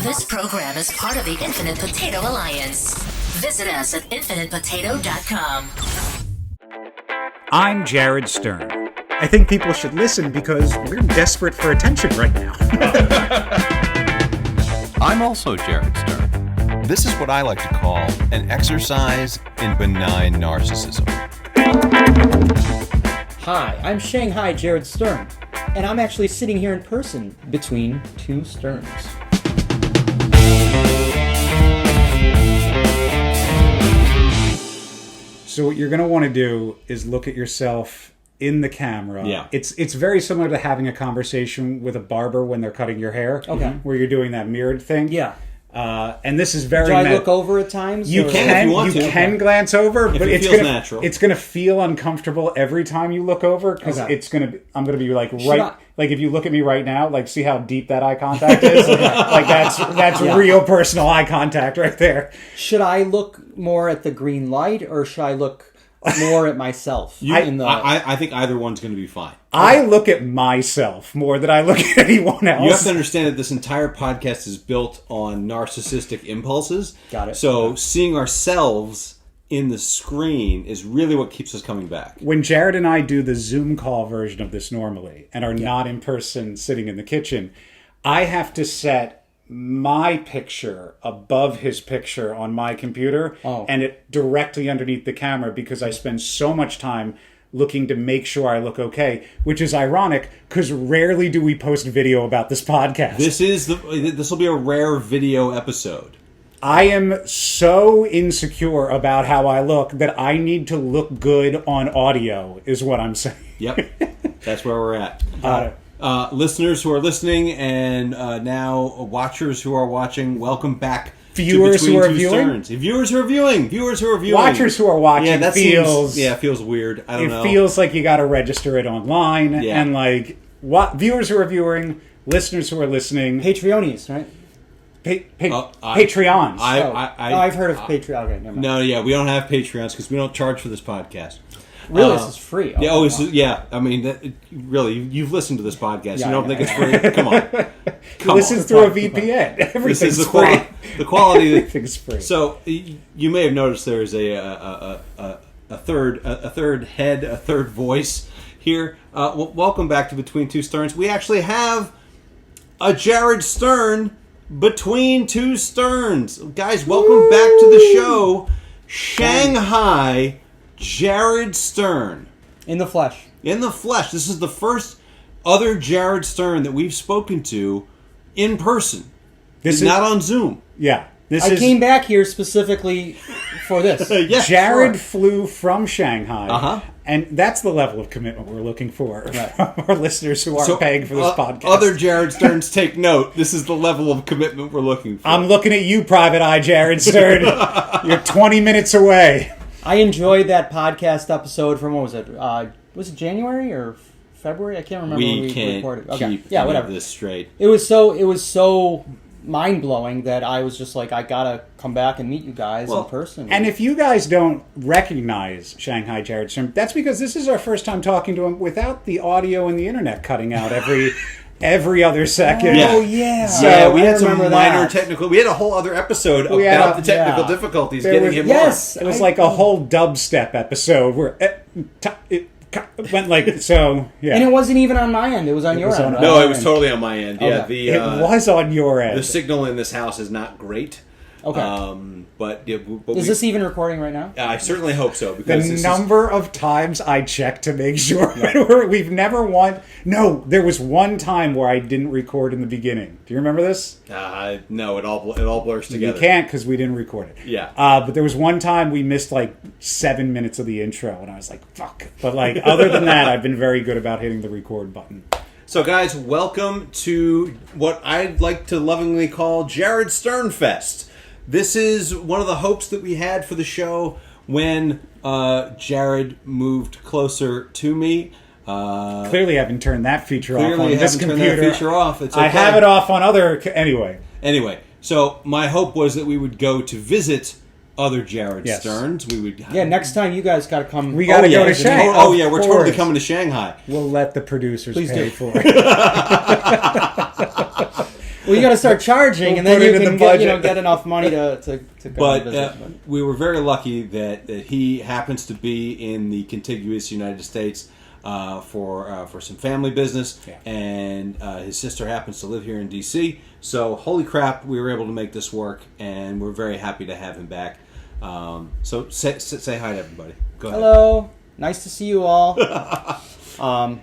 This program is part of the Infinite Potato Alliance. Visit us at infinitepotato.com. I'm Jared Stern. I think people should listen because we're desperate for attention right now. I'm also Jared Stern. This is what I like to call an exercise in benign narcissism. Hi, I'm Shanghai Jared Stern, and I'm actually sitting here in person between two Sterns. So what you're going to want to do is look at yourself in the camera. Yeah. It's very similar to having a conversation with a barber when they're cutting your hair. Okay. Where you're doing that mirrored thing. Yeah. And this is very... Do I look over at times? You or- can, if you want you to. can glance over, but it it's feels gonna natural. it's gonna feel uncomfortable every time you look over because Okay. I'm gonna be like Should I- like if you look at me right now, like see how deep that eye contact is, like that's real personal eye contact right there. Should I look more at the green light, or should I look more at myself? I think either one's going to be fine. I look at myself more than I look at anyone else. You have to understand that this entire podcast is built on narcissistic impulses. Got it. So seeing ourselves in the screen is really what keeps us coming back. When Jared and I do the Zoom call version of this normally and are not in person sitting in the kitchen, I have to set my picture above his picture on my computer and it directly underneath the camera because I spend so much time looking to make sure I look okay, which is ironic because rarely do we post video about this podcast. This will be a rare video episode. I am so insecure about how I look that I need to look good on audio, is what I'm saying. Yep. That's where we're at. Got it. Listeners who are listening and now watchers who are watching, welcome back. Viewers to Between who are Two viewing? Sterns. Viewers who are viewing. Viewers who are viewing. Watchers who are watching that feels... it feels weird. I don't know. It feels like you got to register it online, Yeah. and like viewers who are viewing, listeners who are listening, Patreonies, right? Patreons. I've heard of Patreon. Okay, never mind. No, yeah, we don't have Patreons because we don't charge for this podcast. Really, this is free. Yeah, wow. yeah. I mean, really, you've listened to this podcast. Yeah, you don't yeah, think it's free? Come on. Listen on. through a VPN. This Everything's is free. the quality. Everything's free. So you may have noticed there is a third voice here. Welcome back to Between Two Sterns. We actually have a Jared Stern between two Sterns. Guys, welcome back to the show, Shanghai Jared Stern. In the flesh. In the flesh. This is the first other Jared Stern that we've spoken to in person. This is not on Zoom. Yeah. I came back here specifically for this. Yeah, Jared sure. flew from Shanghai. Uh-huh. And that's the level of commitment we're looking for from our listeners who aren't paying for this podcast. Other Jared Sterns, take note. This is the level of commitment we're looking for. I'm looking at you, Private Eye Jared Stern. You're 20 minutes away. I enjoyed that podcast episode from, what was it January or February? I can't remember when we we can't recorded. Okay. keep Yeah, whatever. this straight. It was so mind-blowing that I was just like, I gotta come back and meet you guys in person. And if you guys don't recognize Shanghai Jared Stern, that's because this is our first time talking to him without the audio and the internet cutting out every other second. Yeah. Oh, yeah. So we I had some remember minor that. technical... We had a whole other episode We had about a- the technical yeah. difficulties There getting was- him yes. It was like a whole dubstep episode where it went like so. Yeah, And it wasn't even on my end. It was on your was end. on- right? No, it was totally on my end. Yeah, Okay. it was on your end. the signal in this house is not great. Okay. But Is this even recording right now? I certainly hope so because The this number of times I checked to make sure we've never No, there was one time where I didn't record in the beginning. Do you remember this? no, it all blurs together. You can't because we didn't record it. Yeah. But there was one time we missed like 7 minutes of the intro, and I was like, "Fuck!" But like, other than that, I've been very good about hitting the record button. So, guys, welcome to what I'd like to lovingly call Jared Stern Fest. This is one of the hopes that we had for the show when Jared moved closer to me. Clearly, I haven't turned that feature off on Clearly, this haven't computer. turned that feature off. It's okay. I have it off on other. Anyway, so my hope was that we would go to visit other Jared Yes. Sterns. We would. Yeah, next time you guys gotta come. We gotta go to Shanghai. Oh yeah, we're Of totally course. coming to Shanghai. We'll let the producers Please pay do. for it. Well, you got to start charging, and We'll then put you it in can the get, budget. get enough money to go But and visit. we were very lucky that he happens to be in the contiguous United States for some family business, and his sister happens to live here in D.C. So, holy crap, we were able to make this work, and we're very happy to have him back. So, say hi to everybody. Go ahead. Hello, nice to see you all. I'm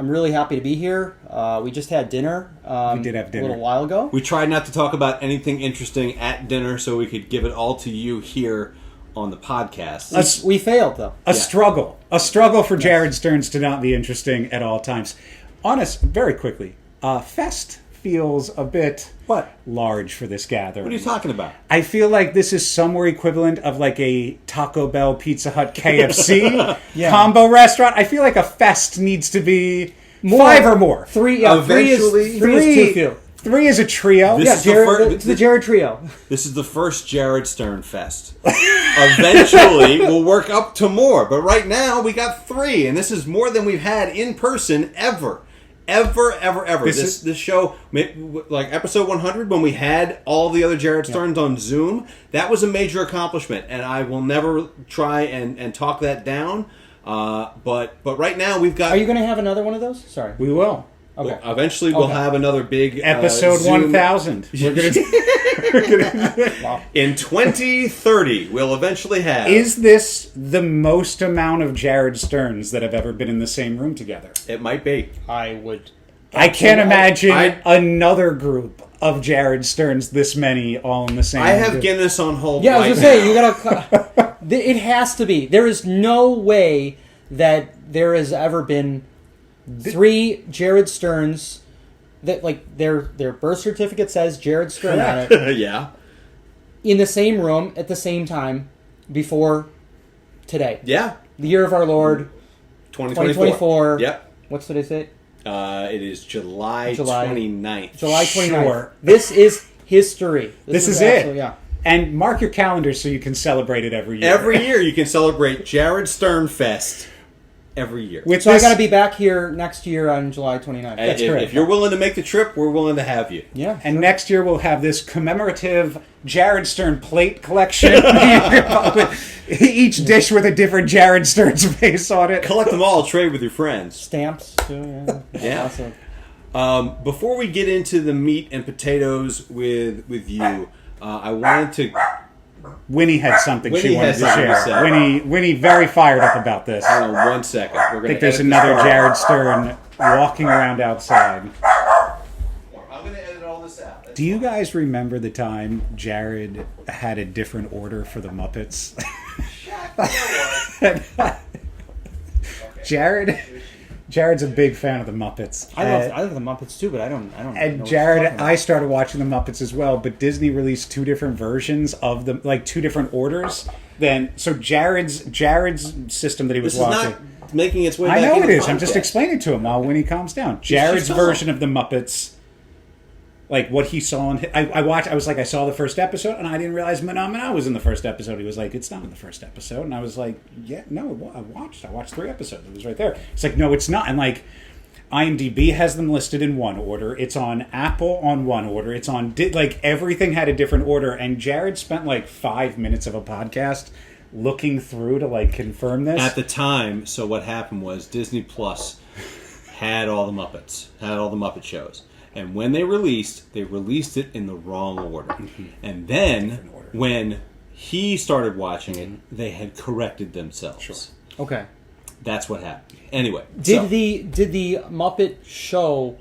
really happy to be here. We just had dinner. We did have dinner a little while ago. We tried not to talk about anything interesting at dinner, so we could give it all to you here on the podcast. We failed though. A struggle for Jared Stearns to not be interesting at all times. Honest, very quickly, Fest feels a bit large for this gathering. What are you talking about? I feel like this is somewhere equivalent of like a Taco Bell, Pizza Hut, KFC combo restaurant. I feel like a Fest needs to be 5 or more. Three. Eventually, three is too few. 3 is a trio. This is It's the Jared Trio. This is the first Jared Stern Fest. Eventually, we'll work up to more. But right now, we got 3. And this is more than we've had in person ever. Ever. This show, like episode 100, when we had all the other Jared Sterns on Zoom, that was a major accomplishment. And I will never try and talk that down. But right now, we've got... Are you going to have another one of those? Sorry. We will. Okay. Eventually, we'll have another big Episode Zoom. 1000. We're gonna In 2030, we'll eventually have... Is this the most amount of Jared Sterns that have ever been in the same room together? It might be. I can't imagine another group of Jared Sterns this many all in the same I have room. Guinness on hold. Yeah, I right was going to say, now. you got to... It has to be. There is no way that there has ever been 3 Jared Sterns that, like, their birth certificate says Jared Stern on it. Yeah. In the same room at the same time before today. Yeah. The year of our Lord, 2024. Yep. What's today's date? It is July 29th. July 29th. Sure. This is history. This is absolutely- it. Yeah. And mark your calendars so you can celebrate it every year. Every year you can celebrate Jared Stern Fest. Every year. With So this, I got to be back here next year on July 29th. And if you're willing to make the trip, we're willing to have you. Yeah. and next year we'll have this commemorative Jared Stern plate collection. Each dish with a different Jared Stern's face on it. Collect them all, trade with your friends. Stamps, too. Yeah. Awesome. Before we get into the meat and potatoes with you, I wanted to... Winnie had something she Winnie wanted has to something to share. say. Winnie very fired up about this. Hang on 1 second. We're I think there's another Jared Stern walking around outside. I'm going to edit all this out. Do you guys remember the time Jared had a different order for the Muppets? Jared's a big fan of the Muppets. I love the Muppets too, but I don't know And what Jared, you're talking about. I started watching the Muppets as well, but Disney released 2 different versions of them, like 2 different orders. So Jared's system that he was This is watching. not making its way back I know into it is. the I'm just podcast. explaining to him while Winnie calms down. Jared's calm. version of the Muppets, like what he saw in. I watched. I was like, I saw the first episode, and I didn't realize Mana was in the first episode. He was like, it's not in the first episode, and I was like, yeah, no, I watched 3 episodes. It was right there. It's like, no, it's not, and like. IMDb has them listed in one order. It's on Apple on one order. It's on like everything had a different order. And Jared spent like 5 minutes of a podcast looking through to like confirm this. At the time, so what happened was Disney Plus had all the Muppets, had all the Muppet shows. And when they released it in the wrong order. And then, when he started watching it, they had corrected themselves. Sure. Okay. That's what happened. Anyway. Did the Muppet show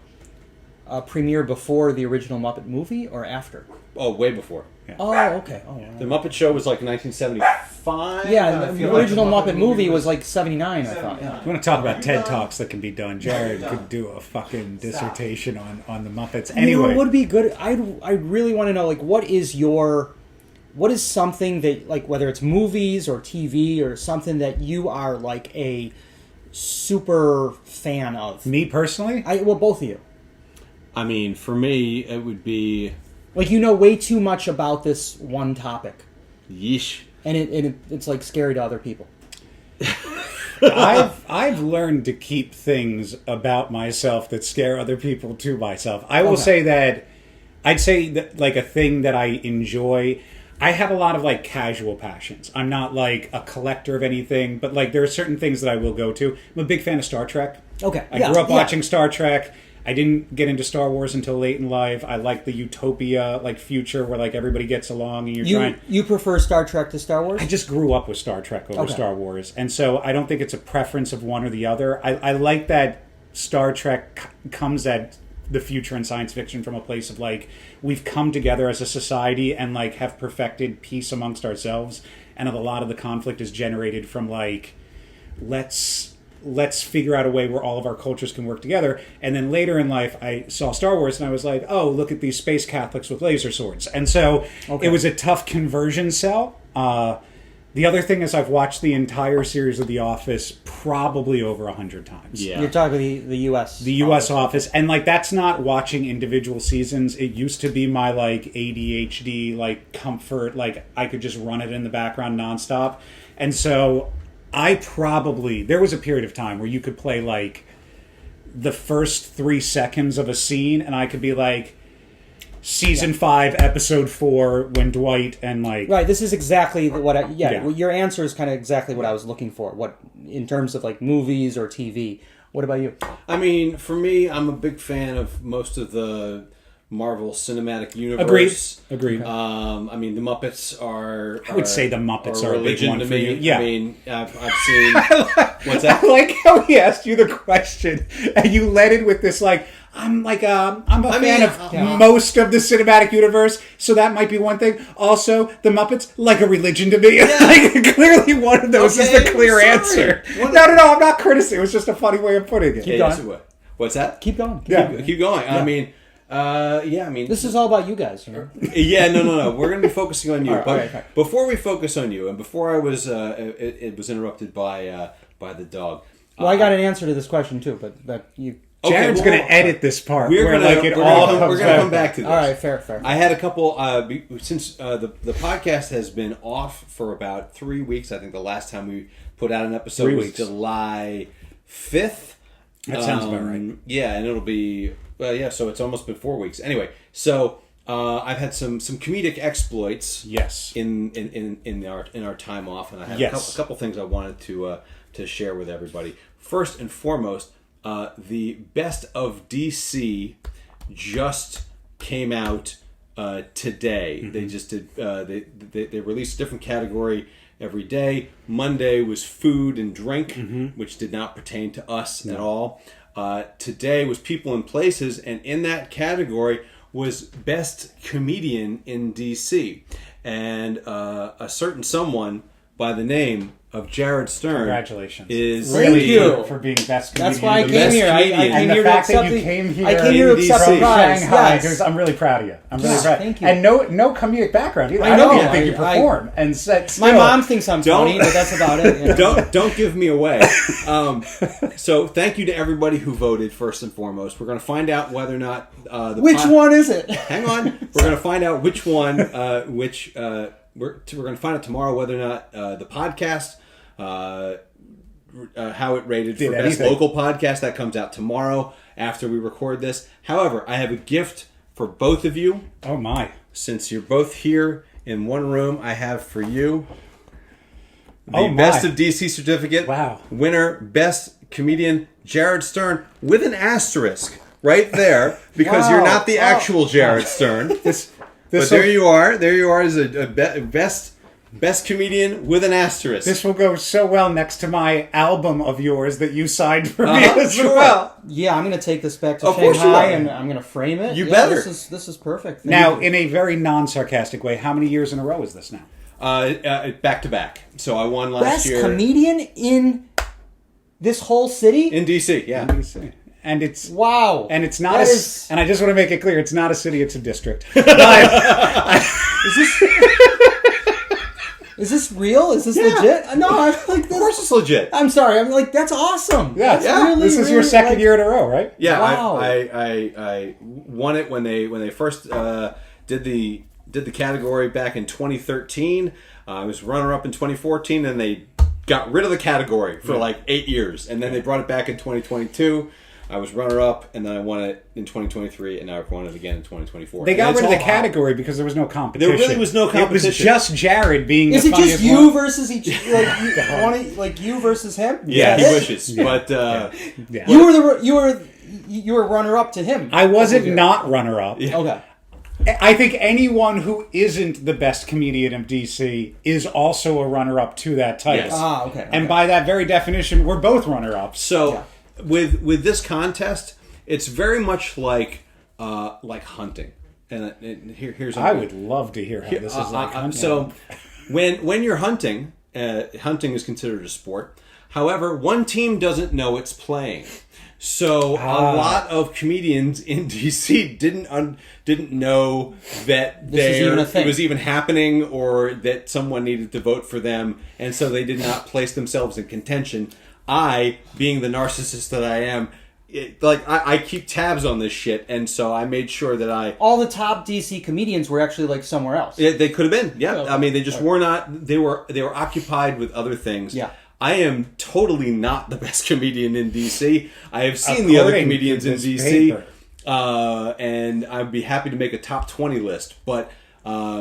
premiere before the original Muppet movie or after? Oh, way before. Oh, okay. Oh, The Muppet Show was like 1975. yeah. I The feel like original Muppet movie was like 79, I thought. Yeah. You want to talk about TED Talks that can be done? Jared could do a fucking dissertation on the Muppets. You know, Anyway, it would be good. I really want to know, like, what is something that, like, whether it's movies or TV or something that you are like a super fan of? me personally, Well, both of you. I mean, for me, it would be... Like, you know way too much about this one topic, Yeesh. and it's like scary to other people. I've learned to keep things about myself that scare other people to myself. I will say that I'd say that like a thing that I enjoy. I have a lot of like casual passions. I'm not like a collector of anything, but like there are certain things that I will go to. I'm a big fan of Star Trek. Okay. I grew up watching Star Trek. I didn't get into Star Wars until late in life. I like the utopia, like future where like everybody gets along and You prefer Star Trek to Star Wars? I just grew up with Star Trek over Star Wars, and so I don't think it's a preference of one or the other. I like that Star Trek comes at the future and science fiction from a place of like we've come together as a society and like have perfected peace amongst ourselves, and a lot of the conflict is generated from like let's figure out a way where all of our cultures can work together. And then later in life, I saw Star Wars and I was like, oh, look at these space Catholics with laser swords. And so it was a tough conversion sell. The other thing is I've watched the entire series of The Office probably over 100 times. Yeah. You're talking the U.S. The U.S. Office. And like that's not watching individual seasons. It used to be my like ADHD, like comfort, like I could just run it in the background nonstop. And so there was a period of time where you could play like the first 3 seconds of a scene and I could be like season 5 episode 4 when Dwight and like right. This is exactly what your answer is kind of exactly what I was looking for. What in terms of like movies or TV. What about you? I mean, for me, I'm a big fan of most of the Marvel Cinematic Universe. Agreed. I mean, the Muppets are. I would say the Muppets are a big one for you. Yeah. I mean, I've seen. What's that? I like how he asked you the question and you led it with this like, I'm a fan of most of the cinematic universe, so that might be one thing. Also, the Muppets, like a religion to me. Yeah. Like, clearly one of those is the clear answer. No, I'm not criticizing. It was just a funny way of putting it. Keep going. What's that? Keep going. Keep going. Yeah. I mean, this is all about you guys. You know? Yeah, no. We're going to be focusing on you. All right. Before we focus on you, and before I was, it was interrupted by the dog. Well, I got an answer to this question too, but you. Jared's going to edit this part. We're going to come back to this. All right, fair. I had a couple since the podcast has been off for about 3 weeks. I think the last time we put out an episode was July 5th. That sounds about right. Yeah, and it'll be so it's almost been 4 weeks. Anyway, so I've had some comedic exploits. Yes. In our time off, and I have a couple things I wanted to share with everybody. First and foremost. The Best of DC just came out today. Mm-hmm. They just did. They released a different category every day. Monday was food and drink, which did not pertain to us at all. Today was people and places, and in that category was Best Comedian in DC, and a certain someone by the name of Jared Stern. Congratulations. Is Thank you for being best comedian. That's why I came here. I came here to accept you came here. I came here to accept the prize. Shanghai. Yes. I'm really proud of you. I'm really proud. Thank you. And no comedic background either. I I don't know. even think you perform. My mom thinks I'm funny, but that's about it. You know? Don't give me away. So thank you to everybody who voted. First and foremost, we're going to find out whether or not which one is it? Hang on, we're going to find out which one. We're going to find out tomorrow whether or not the podcast. How it rated for best local podcast. That comes out tomorrow after we record this. However, I have a gift for both of you. Oh my. Since you're both here in one room, I have for you the Best of DC certificate. Wow. Winner, Best Comedian Jared Stern with an asterisk right there because you're not the actual Jared Stern. But there you are. There you are as a Best Comedian with an asterisk. This will go so well next to my album of yours that you signed for me as well. Yeah, I'm going to take this back to Shanghai and I'm going to frame it. You better. This is perfect. Now, in a very non-sarcastic way, how many years in a row is this now? Back to back. So I won last year. Best comedian in this whole city? In DC, yeah. In DC. And it's wow. And it's not and I just want to make it clear, it's not a city, it's a district. Is this real? Is this legit? No, I'm like this. Of course it's legit. I'm sorry. I'm like, that's awesome. Yeah, Really, this is your second year in a row, right? Yeah, wow. I won it when they first did the category back in 2013. I was runner up in 2014, and they got rid of the category for like 8 years, and then they brought it back in 2022. I was runner-up, and then I won it in 2023, and now I've won it again in 2024. They got rid of the category because there was no competition. There really was no competition. It was just Jared being Is the it just funniest you one. versus each? Like you versus him? Yeah, he That's it? wishes, but Yeah. You were runner up to him. I wasn't not runner-up. Okay. I think anyone who isn't the best comedian of DC is also a runner-up to that title. Yes. Ah, okay. And by that very definition, we're both runner-ups. So with this contest, it's very much like hunting. And here's I would love to hear how this is like hunting. So when you're hunting, hunting is considered a sport. However, one team doesn't know it's playing. So a lot of comedians in DC didn't know that it was even happening, or that someone needed to vote for them, and so they did not place themselves in contention. I, being the narcissist that I am, I keep tabs on this shit, and so I made sure that all the top DC comedians were actually like somewhere else. they could have been. Yeah, Okay. I mean, they just were not. They were occupied with other things. Yeah. I am totally not the best comedian in DC. I have seen the other comedians in DC, and I'd be happy to make a top 20 list. But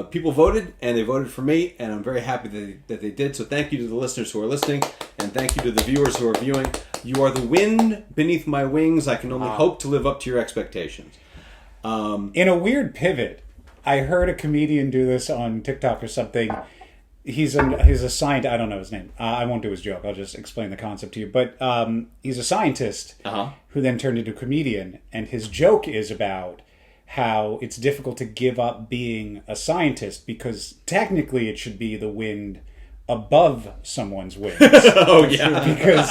people voted, and they voted for me, and I'm very happy that they did. So thank you to the listeners who are listening, and thank you to the viewers who are viewing. You are the wind beneath my wings. I can only hope to live up to your expectations. In a weird pivot, I heard a comedian do this on TikTok or something. He's a scientist. I don't know his name. I won't do his joke. I'll just explain the concept to you. But he's a scientist who then turned into a comedian. And his joke is about how it's difficult to give up being a scientist because technically it should be the wind above someone's wings. Oh, yeah. Because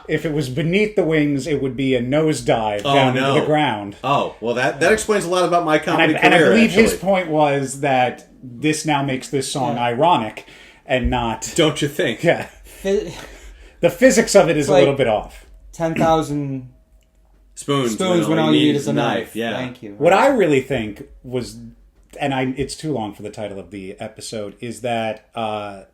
if it was beneath the wings, it would be a nosedive down into the ground. Oh, well, that explains a lot the comedy career, And I believe actually. his point was that this now makes this song ironic and not... Don't you think? Yeah. The physics of it is a little bit off. 10,000 Spoons when all you need is a knife. Yeah. Thank you. What I really think was, and it's too long for the title of the episode, is that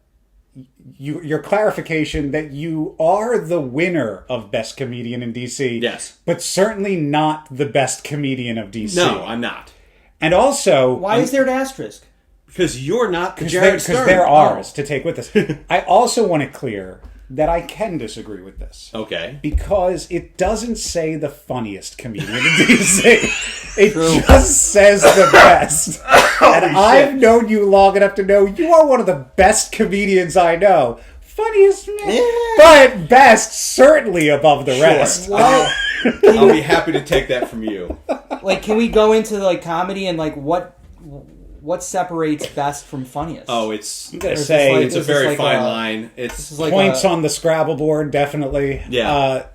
your clarification that you are the winner of Best Comedian in DC. Yes. But certainly not the best comedian of DC. No, I'm not. And also... Why is there an asterisk? Because you're not the Jared Stern. Because they're ours to take with us. I also want it clear that I can disagree with this. Okay. Because it doesn't say the funniest comedian in DC. It just says the best. And I've known you long enough to know you are one of the best comedians I know. Funniest man. But best, certainly above the rest. What? I'll be happy to take that from you. Like, can we go into like comedy and like what separates best from funniest? Oh, it's I'm gonna say it's a very fine line. It's like points on the Scrabble board, definitely. Yeah.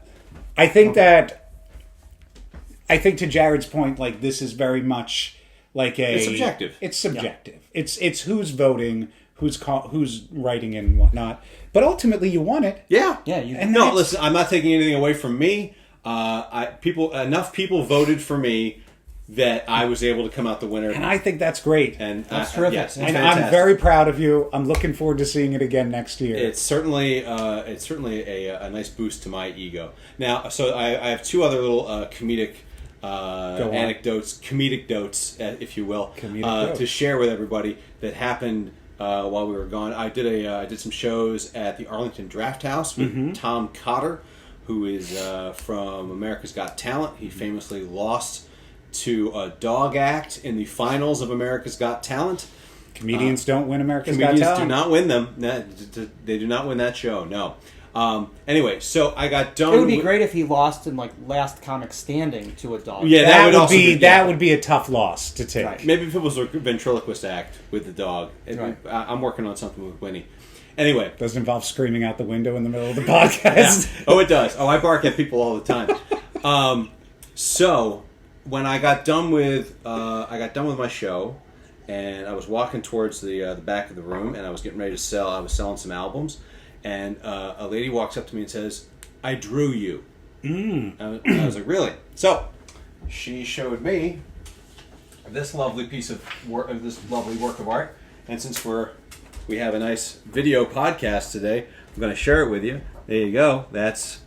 I think to Jared's point, like this is very much like It's subjective. It's subjective. Yeah. It's who's voting, who's writing and whatnot. But ultimately, you won it. Yeah. Yeah. No, listen, I'm not taking anything away from me. Enough people voted for me that I was able to come out the winner. And I think that's great. And that's terrific. Yes, and I'm very proud of you. I'm looking forward to seeing it again next year. It's certainly a nice boost to my ego. Now, so I have two other little comedic anecdotes, comedic dotes, if you will, to share with everybody that happened while we were gone. I did some shows at the Arlington Draft House with Tom Cotter, who is from America's Got Talent. He famously lost to a dog act in the finals of America's Got Talent. Comedians don't win America's Got Comedians Talent. do not win them. They do not win that show. No. Anyway, so I got done. It would be great if he lost in like Last Comic Standing to a dog. Yeah, that would be a tough loss to take. Right. Maybe if it was a ventriloquist act with the dog. I'm working on something with Winnie. Anyway, doesn't involve screaming out the window in the middle of the podcast. Yeah. Oh, it does. Oh, I bark at people all the time. So when I got done with my show, and I was walking towards the back of the room, and I was getting ready to sell. I was selling some albums, and a lady walks up to me and says, "I drew you." I was like, "Really?" So she showed me this lovely piece of work, this lovely work of art, and since we're we have a nice video podcast today. I'm going to share it with you. There you go. That's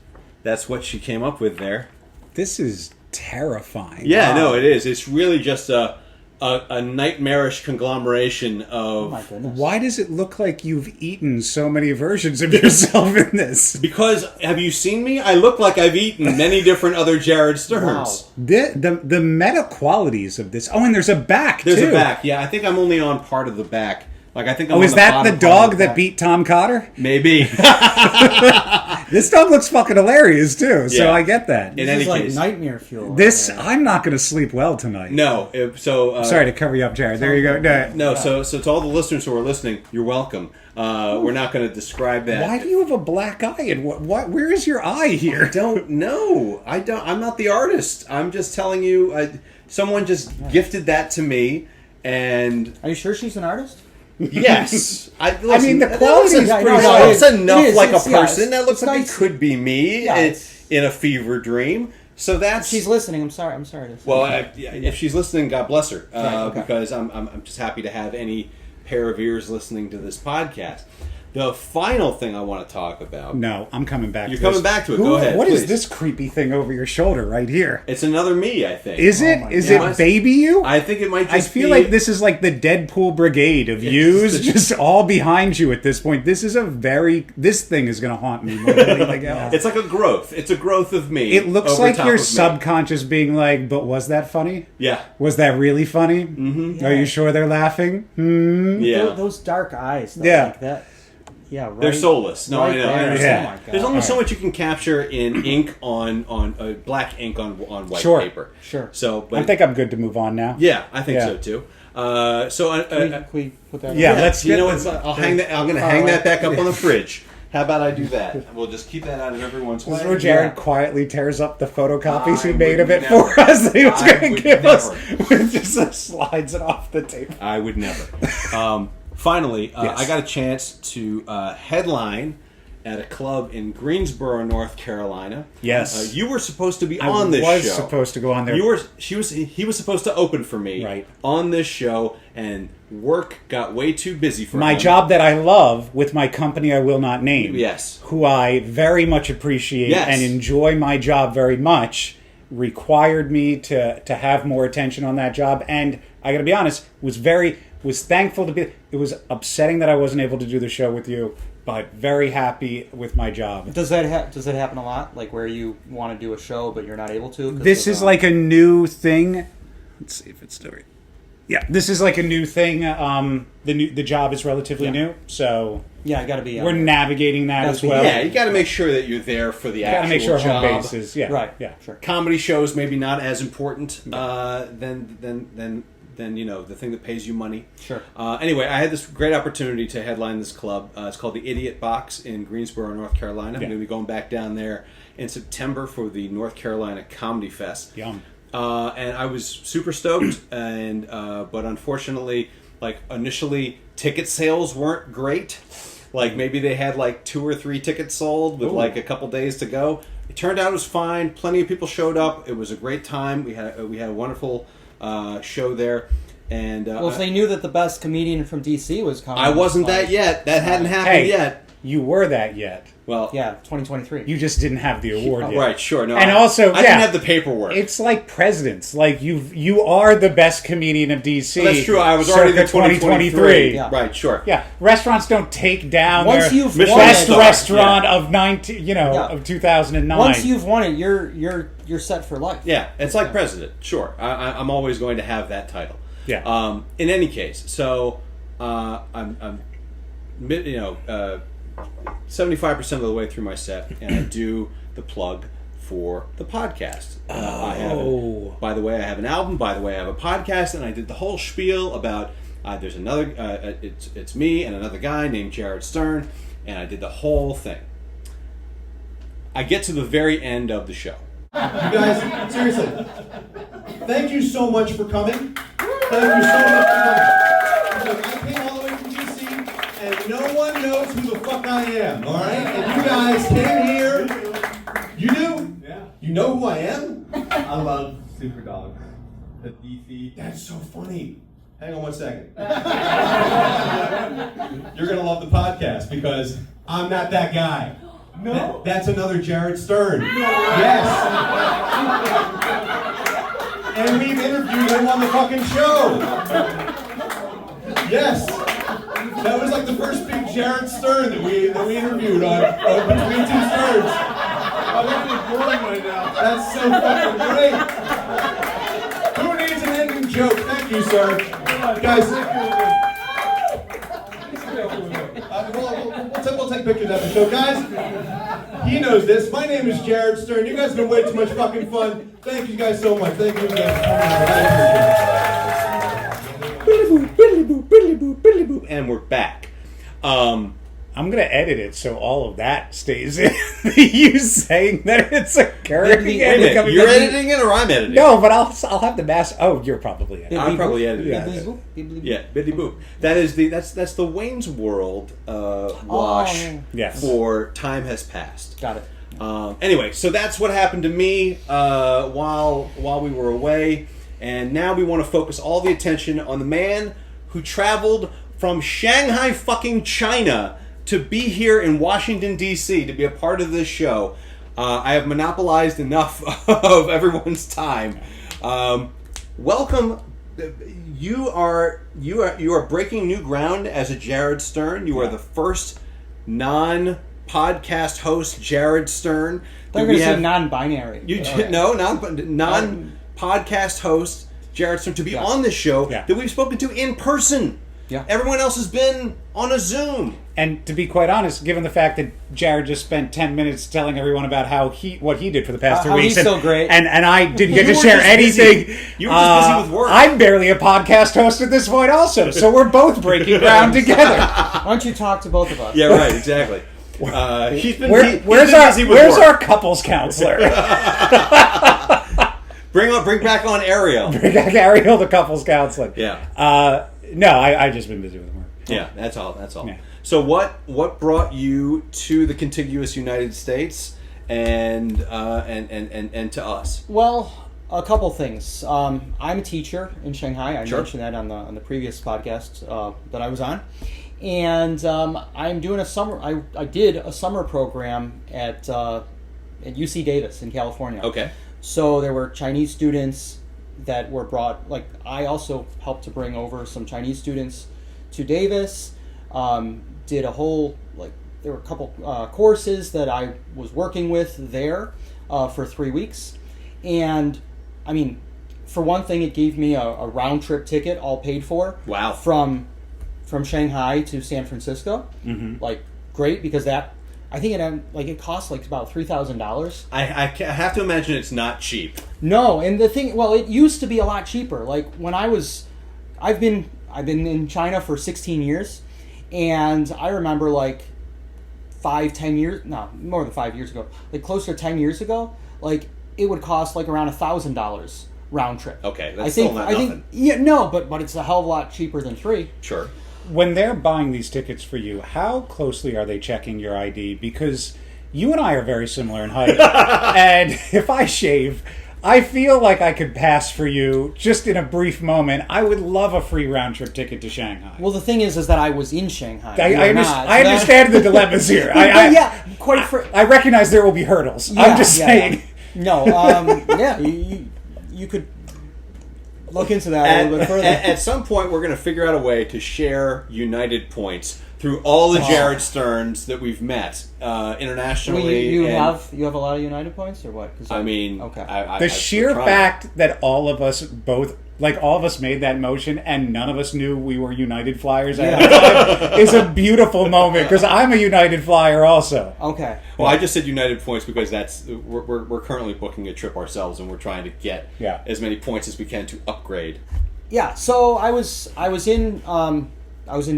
what she came up with there. This is terrifying. Yeah, no, it is. It's really just a nightmarish conglomeration of... Oh my goodness. Why does it look like you've eaten so many versions of yourself in this? Because, have you seen me? I look like I've eaten many different other Jared Sterns. Wow. The meta qualities of this. Oh, and there's a back, There's too. a back. Yeah, I think I'm only on part of the back. Like, I think I'm on is the that bottom the part of dog the that back. beat Tom Cotter? Maybe. This dog looks fucking hilarious, too, so Yeah. I get that. In This any is like case. nightmare fuel. This, Yeah. I'm not going to sleep well tonight. No. Sorry to cover you up, Jared. There you go. No, so to all the listeners who are listening, you're welcome. We're not going to describe that. Why do you have a black eye? And what? Where is your eye here? I don't know. I'm not the artist. I'm just telling you. Someone just gifted that to me, and Are you sure she's an artist? yes. I mean, the that quality looks- is Yeah, pretty no, solid. it looks is. enough It is. like a It's- yeah, person. That looks it's like nice. it could be me Yeah, it's- in a fever dream. So that's She's listening. I'm sorry. To say. well. If she's listening, God bless her, okay. because I'm just happy to have any pair of ears listening to this podcast. The final thing I want to talk about. No, I'm coming back. You're to this. coming back to it. Go ahead, What is please. this creepy thing over your shoulder right here? It's another me, I think. Is it? my Is God. it baby you? I think it might just I feel be... like this is like the Deadpool brigade of yous just all behind you at this point. This is this thing is going to haunt me more than anything else. It's like a growth. It's a growth of me. It looks over like top your of me. subconscious being like, but was that funny? Yeah. Was that really funny? Mm-hmm. Are you sure they're laughing? Yeah. Those dark eyes. Though, Yeah. Like that. Yeah. Right. They're soulless. No, right I know. I there. understand. Yeah. Oh my God. There's only so much you can capture in ink on black ink on white Sure. paper. Sure. So, I but think I'm good to move on now. yeah, I think Yeah. so too. Can we put that? Yeah, on? let's You get know this- what? I'll hang that. I'm going to hang that back up on the fridge. How about I do that? We'll just keep that out of everyone's way. This is where Jared quietly tears up the photocopies he I made would of it never. for us that he was I going would to give us. never. Just slides it off the table. I would never. Finally, Yes. I got a chance to headline at a club in Greensboro, North Carolina. Yes. You were supposed to be on this I was show. supposed to go on there. He was supposed to open for me Right. on this show, and work got way too busy for my him. job that I love with my company I will not name. Yes. Who I very much appreciate Yes. and enjoy my job very much required me to have more attention on that job, and I got to be honest, was thankful to be. It was upsetting that I wasn't able to do the show with you, but very happy with my job. Does that happen a lot? Like where you want to do a show but you're not able to? 'cause This of, is like a new thing. Let's see if it's still right. Yeah, this is like a new thing. The job is relatively new, so Yeah, I got to be. we're navigating that Gotta as be- well. Yeah, you got to make sure that you're there for the Got to actual make sure job. home base is Right. yeah. Sure. Comedy shows maybe not as important than the thing that pays you money. Sure. Anyway, I had this great opportunity to headline this club. It's called the Idiot Box in Greensboro, North Carolina. I'm Yeah. going to be going back down there in September for the North Carolina Comedy Fest. Yum. And I was super stoked, and but unfortunately, like initially, ticket sales weren't great. Like maybe they had like 2 or 3 tickets sold with like a couple days to go. It turned out it was fine. Plenty of people showed up. It was a great time. We had a wonderful show there, and Well, if they knew that the best comedian from DC was coming, I wasn't like, that yet. That hadn't happened Hey, yet. you were that yet. Well, Yeah, 2023. You just didn't have the award yet. right, sure. No, And I, also, I yeah, didn't have the paperwork. It's like presidents. Like you are the best comedian of DC. Well, that's true. I was already the circa 2023. Yeah. Right, sure. Yeah, restaurants don't take down Once their you've Michelin won best it, star. restaurant Yeah. of 19, Yeah. of 2009. once you've won it, you're set for life. Yeah, it's like president. Sure, I'm always going to have that title. Yeah. In any case, so I'm 75% of the way through my set, and I do the plug for the podcast. By the way, I have an album. By the way, I have a podcast, and I did the whole spiel about there's another. It's me and another guy named Jared Stern, and I did the whole thing. I get to the very end of the show. You guys, seriously, thank you so much for coming. Thank you so much for coming. Look, I came all the way from DC, and no one knows who the fuck I am, all right? And you guys came here. You do? Yeah. You know who I am? I love Super Dogs. The DC. That's so funny. Hang on one second. You're going to love the podcast because I'm not that guy. No? That's another Jared Stern. No. Yes. And we've interviewed him on the fucking show. Yes. That was like the first big Jared Stern that we interviewed on Between Two Sterns. I'm really boring right now. That's so fucking great. Who needs an ending joke? Thank you, sir. Guys, we'll take pictures after the show. Guys, he knows this. My name is Jared Stern. You guys have been way too much fucking fun. Thank you guys so much. Thank you guys for coming. And we're back. I'm going to edit it so all of that stays in. You saying that it's a character. You're editing it or I'm editing it? No, but I'll have the mask. Oh, you're probably editing it. I'm probably editing Yeah. it. Yeah, Biddy Boop. That's the Wayne's World wash Yes. for Time Has Passed. Got it. Anyway, so that's what happened to me while we were away, and now we want to focus all the attention on the man who traveled from Shanghai fucking China to be here in Washington, D.C., to be a part of this show. I have monopolized enough of everyone's time. Welcome. You are breaking new ground as a Jared Stern. You are the first non-podcast host, Jared Stern. They're going to say non-binary. Non-podcast host, Jared Stern, to be on this show that we've spoken to in person. Yeah. Everyone else has been on a Zoom. And to be quite honest, given the fact that Jared just spent 10 minutes telling everyone about what he did for the past 2 weeks, he's so great, and I didn't get to share anything. You were just busy with work. I'm barely a podcast host at this point, also, so we're both breaking ground together. Why don't you talk to both of us? Yeah, right, exactly. Where's our couples counselor? Bring back on Ariel. Bring back Ariel, the couples counselor. Yeah. No, I've just been busy with work. Yeah, that's all. Yeah. So what brought you to the contiguous United States and to us? Well, a couple things. I'm a teacher in Shanghai. I mentioned that on the previous podcast that I was on, and I'm doing a summer. I did a summer program at UC Davis in California. Okay. So there were Chinese students that were brought. Like I also helped to bring over some Chinese students to Davis. Did a whole there were a couple courses that I was working with there for 3 weeks, and I mean, for one thing, it gave me a round trip ticket, all paid for. Wow. From Shanghai to San Francisco. Mm-hmm. Like great, because that I think it cost about $3,000. I have to imagine it's not cheap. No, and the thing, it used to be a lot cheaper. Like when I've been in China for 16 years, and I remember 10 years, no, more than 5 years ago, closer to 10 years ago, it would cost around $1,000 round trip. Okay, that's still not nothing. But it's a hell of a lot cheaper than free. Sure. When they're buying these tickets for you, how closely are they checking your ID? Because you and I are very similar in height, and if I shave, I feel like I could pass for you just in a brief moment. I would love a free round-trip ticket to Shanghai. Well, the thing is that I was in Shanghai. I understand the dilemmas here. I recognize there will be hurdles. I'm just saying. No, you could look into that a little bit further. At some point, we're going to figure out a way to share United points through all the Jared Sterns that we've met internationally. You have a lot of United points, or what? Okay. The sheer fact that all of us made that motion and none of us knew we were United Flyers at the time is a beautiful moment, because I'm a United Flyer also. Okay. Well, I just said United points because we're currently booking a trip ourselves, and we're trying to get as many points as we can to upgrade. Yeah. So I was in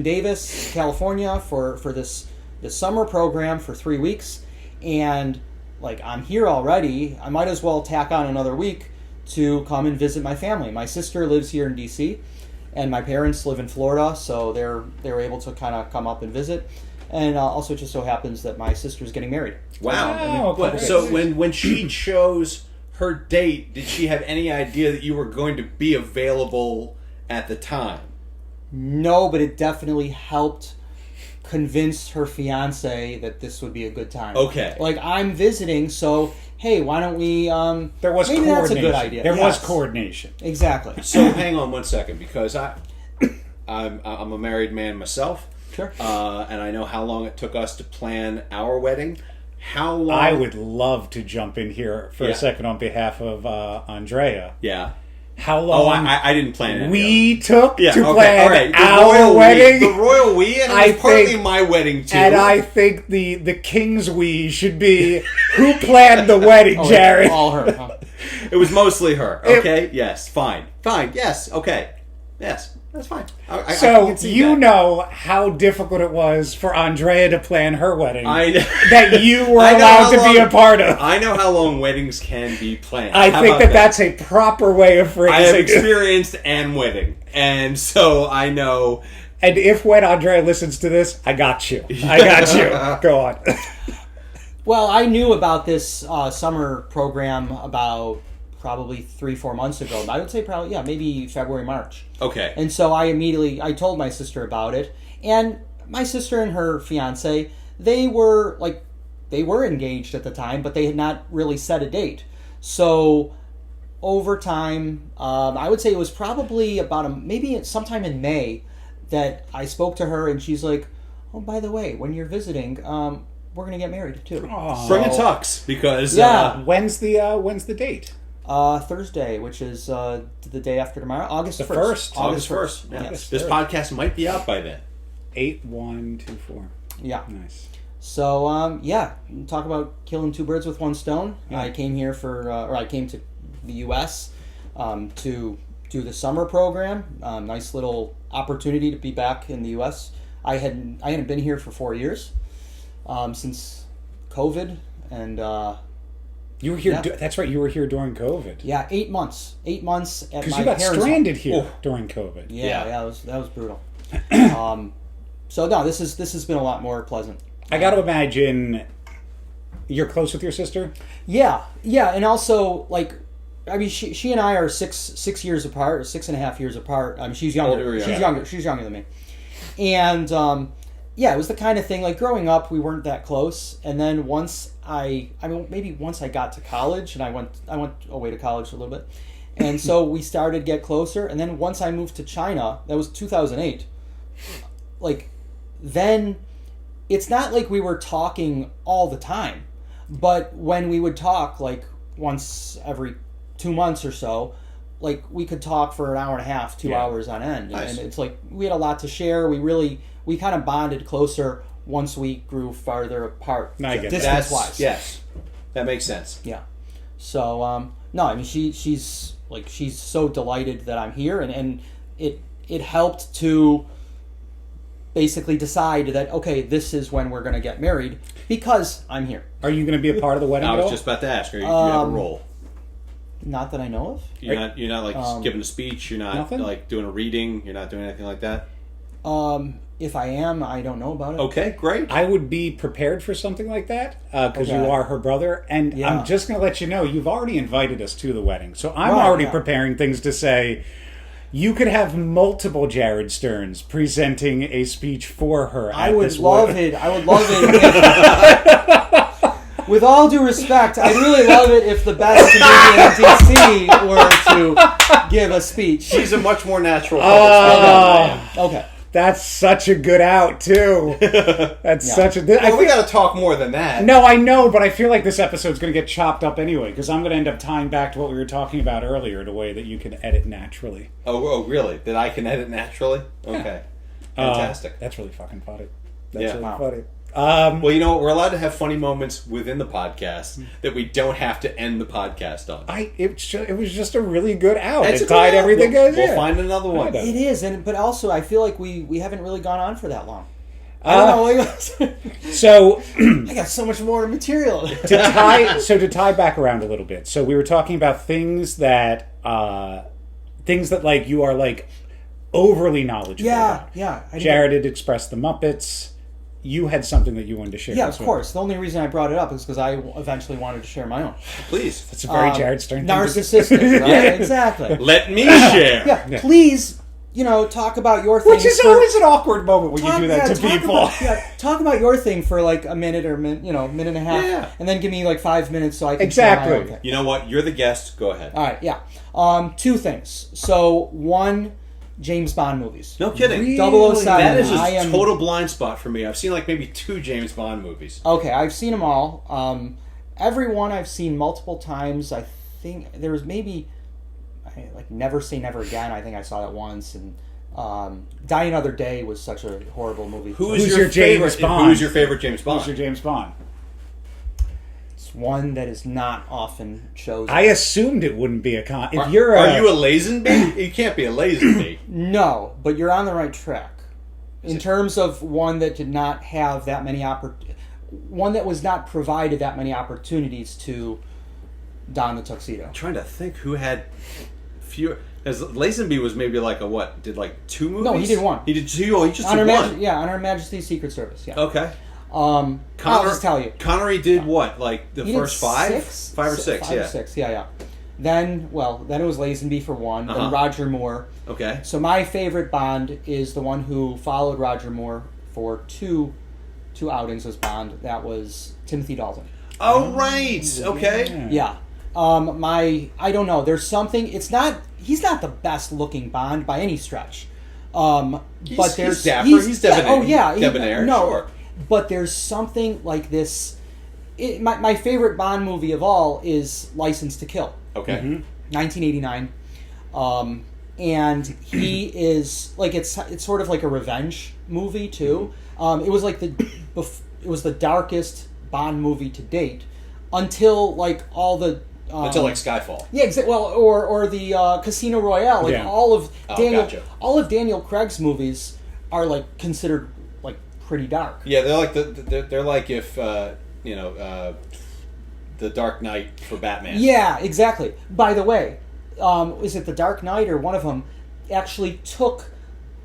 Davis, California for this summer program for 3 weeks, and I'm here already. I might as well tack on another week to come and visit my family. My sister lives here in D.C., and my parents live in Florida, so they're able to kind of come up and visit. And also, it just so happens that my sister's getting married. Wow! So when she chose her date, did she have any idea that you were going to be available at the time? No, but it definitely helped convince her fiance that this would be a good time. Okay. Like, I'm visiting, so hey, why don't we? There was maybe coordination. That's a good idea. There Yes. was coordination. Exactly. So hang on one second, because I'm a married man myself. Sure. And I know how long it took us to plan our wedding. How long? I would love to jump in here for Yeah. a second on behalf of Andrea. Yeah. How Oh, long I didn't plan it. we took Yeah, to okay, plan all right. our wedding. The royal we, and it I was partly think- my wedding too. And I think the king's we should be who planned the wedding, Oh, Jared. all her. Huh? It was mostly her. Okay. Yes. Fine. Yes. Okay. Yes. That's fine. I So can see you that. know how difficult it was for Andrea to plan her wedding that you were I know allowed how to be long- a part of. I know how long weddings can be planned. I How think about that that's a proper way of phrasing I have it. experienced an wedding, and so I know. And if when Andrea listens to this, I got you. I got you. Go on. Well, I knew about this summer program about probably 3-4 months ago. I would say probably, maybe February, March. Okay. And so I told my sister about it. And my sister and her fiance, they were engaged at the time, but they had not really set a date. So over time, I would say it was probably maybe sometime in May that I spoke to her, and she's like, "Oh, by the way, when you're visiting, we're gonna get married too." Bring a tux, because Yeah. When's the date? Thursday, which is the day after tomorrow, August The 1st. 1st. August 1st. Yeah. Yes. This podcast might be out by then. 8124. Yeah. Nice. So, talk about killing two birds with one stone. Yeah. I came here I came to the U.S. To do the summer program. Nice little opportunity to be back in the U.S. I hadn't been here for 4 years since COVID, and You were here. Yeah. That's right. You were here during COVID. 8 months. 8 months at my Because you got parents' stranded home. here during COVID. Yeah, that was brutal. So no, this has been a lot more pleasant. I got to imagine you're close with your sister. Yeah, and also she and I are 6 years apart, or 6.5 years apart. She's younger. Older, yeah. She's younger than me. And it was the kind of thing, like, growing up, we weren't that close. And then once maybe once I got to college, and I went away to college a little bit, and so we started to get closer. And then once I moved to China, that was 2008. Then it's not like we were talking all the time, but when we would talk, like, once every 2 months or so, like, we could talk for an hour and a half, 2 hours on end. Nice. And it's like we had a lot to share. We kind of bonded closer once we grew farther apart, I get that. distance-wise. Yes. That makes sense. Yeah. So, no, I mean, she's so delighted that I'm here, and it helped to basically decide that, okay, this is when we're going to get married because I'm here. Are you going to be a part of the wedding? I at was all? just about to ask. Do you have a role? Not that I know of. You're not like giving a speech. You're not Nothing? like doing a reading. You're not doing anything like that. If I am, I don't know about it. Okay, great. I would be prepared for something like that because Okay. you are her brother, and Yeah. I'm just going to let you know you've already invited us to the wedding, so I'm Right, already yeah. preparing things to say. You could have multiple Jared Sterns presenting a speech for her. I at would this love wedding. it. I would love it. With all due respect, I'd really love it if the best comedian in DC were to give a speech. She's a much more natural public speaker than I am. Okay. That's such a good out too. That's Yeah. such a. Well, we got to talk more than that. No, I know, but I feel like this episode's going to get chopped up anyway because I'm going to end up tying back to what we were talking about earlier in a way that you can edit naturally. Oh, really? That I can edit naturally? Okay. Fantastic. That's really fucking funny. That's Yeah. really Wow. funny. Well, you know what? We're allowed to have funny moments within the podcast that we don't have to end the podcast on. It was just a really good out. That's It a good tied out. everything We'll, in. we'll find another one. know. It is, but also I feel like we haven't really gone on for that long. I don't know. So I got so much more material. to tie back around a little bit. So we were talking about things that like you are like overly knowledgeable about. Yeah. Jared had expressed the Muppets. You had something that you wanted to share. Yeah, as of well. course. The only reason I brought it up is because I eventually wanted to share my own. Please. It's a very Jared Stern thing to do. Narcissistic, right? Yeah. Exactly. Let me share. Yeah, please talk about your thing. Which is always an awkward moment when you do that to people. Talk about your thing for like a minute or minute and a half, and then give me like 5 minutes so I can share my own thing. You know what? You're the guest. Go ahead. All right, yeah. Two things. So one, James Bond movies. No kidding. Really? 007. That is a total blind spot for me. I've seen like maybe 2 James Bond movies. Okay, I've seen them all. Every one I've seen multiple times. I think there was maybe like Never Say Never Again. I think I saw that once, and Die Another Day was such a horrible movie. Who's your James Bond? Who's your favorite James Bond? Who's your James Bond? It's one that is not often chosen. I assumed it wouldn't be a con. If Are you're you a Lazenby? You can't be a Lazenby. No, but you're on the right track. In terms of one that did not have that many one that was not provided that many opportunities to don the tuxedo. I'm trying to think who had fewer. As Lazenby was maybe like did like 2 movies? No, he did 1. He did 2. Oh, he just did 1. On Her Majesty's Secret Service. Yeah. Okay. I'll just tell you. Connery did what? Like the He first did 5? 6? 5 or 6, Five or 6, yeah. Then it was Lazenby for 1, then Roger Moore. Okay. So my favorite Bond is the one who followed Roger Moore for two outings as Bond. That was Timothy Dalton. Oh, right. Okay. Yeah. I don't know. There's something. He's not the best looking Bond by any stretch. But he's dapper. He's debonair. Oh yeah, debonair. No, sure. But there's something like this. My favorite Bond movie of all is License to Kill. Okay. 1989. And he is like it's sort of like a revenge movie too. It was like it was the darkest Bond movie to date until like all the until like Skyfall. Yeah, or the Casino Royale. Like all of Daniel Craig's movies are like considered like pretty dark. Yeah, they're like they're like if the Dark Knight for Batman. Yeah, exactly. By the way, is it the Dark Knight or one of them actually took